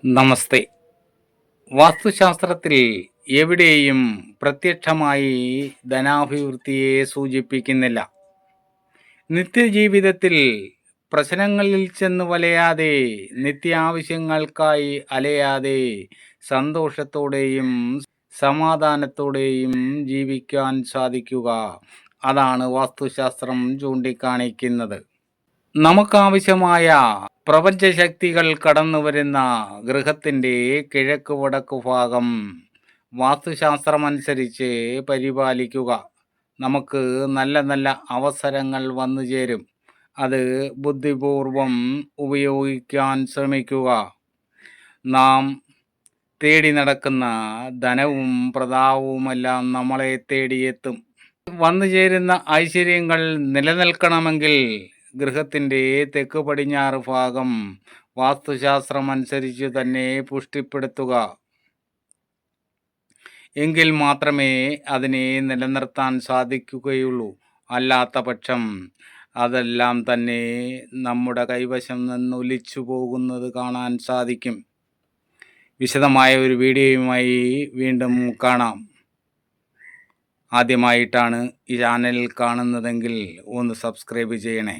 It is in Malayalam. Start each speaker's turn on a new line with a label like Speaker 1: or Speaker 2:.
Speaker 1: നമസ്തേ. വാസ്തുശാസ്ത്രത്തിൽ എവിടെയും പ്രത്യക്ഷമായി ധനാഭിവൃദ്ധിയെ സൂചിപ്പിക്കുന്നില്ല. നിത്യജീവിതത്തിൽ പ്രശ്നങ്ങളിൽ ചെന്ന് വലയാതെ, നിത്യാവശ്യങ്ങൾക്കായി അലയാതെ, സന്തോഷത്തോടെയും സമാധാനത്തോടെയും ജീവിക്കാൻ സാധിക്കുക, അതാണ് വാസ്തുശാസ്ത്രം ചൂണ്ടിക്കാണിക്കുന്നത്. നമുക്കാവശ്യമായ പ്രപഞ്ചശക്തികൾ കടന്നുവരുന്ന ഗൃഹത്തിൻ്റെ കിഴക്ക് വടക്ക് ഭാഗം വാസ്തുശാസ്ത്രമനുസരിച്ച് പരിപാലിക്കുക. നമുക്ക് നല്ല നല്ല അവസരങ്ങൾ വന്നു ചേരും. അത് ബുദ്ധിപൂർവം ഉപയോഗിക്കാൻ ശ്രമിക്കുക. നാം തേടി നടക്കുന്ന ധനവും പ്രതാപവുമെല്ലാം നമ്മളെ തേടിയെത്തും. വന്നു ചേരുന്ന ഐശ്വര്യങ്ങൾ നിലനിൽക്കണമെങ്കിൽ ഗൃഹത്തിൻ്റെ തെക്ക് പടിഞ്ഞാറ് ഭാഗം വാസ്തുശാസ്ത്രമനുസരിച്ച് തന്നെ പുഷ്ടിപ്പെടുത്തുക. എങ്കിൽ മാത്രമേ അതിനെ നിലനിർത്താൻ സാധിക്കുകയുള്ളൂ. അല്ലാത്ത പക്ഷം അതെല്ലാം തന്നെ നമ്മുടെ കൈവശം നിന്ന് ഒലിച്ചു പോകുന്നത് കാണാൻ സാധിക്കും. വിശദമായ ഒരു വീഡിയോയുമായി വീണ്ടും കാണാം. ആദ്യമായിട്ടാണ് ഈ ചാനൽ കാണുന്നതെങ്കിൽ ഒന്ന് സബ്സ്ക്രൈബ് ചെയ്യണേ.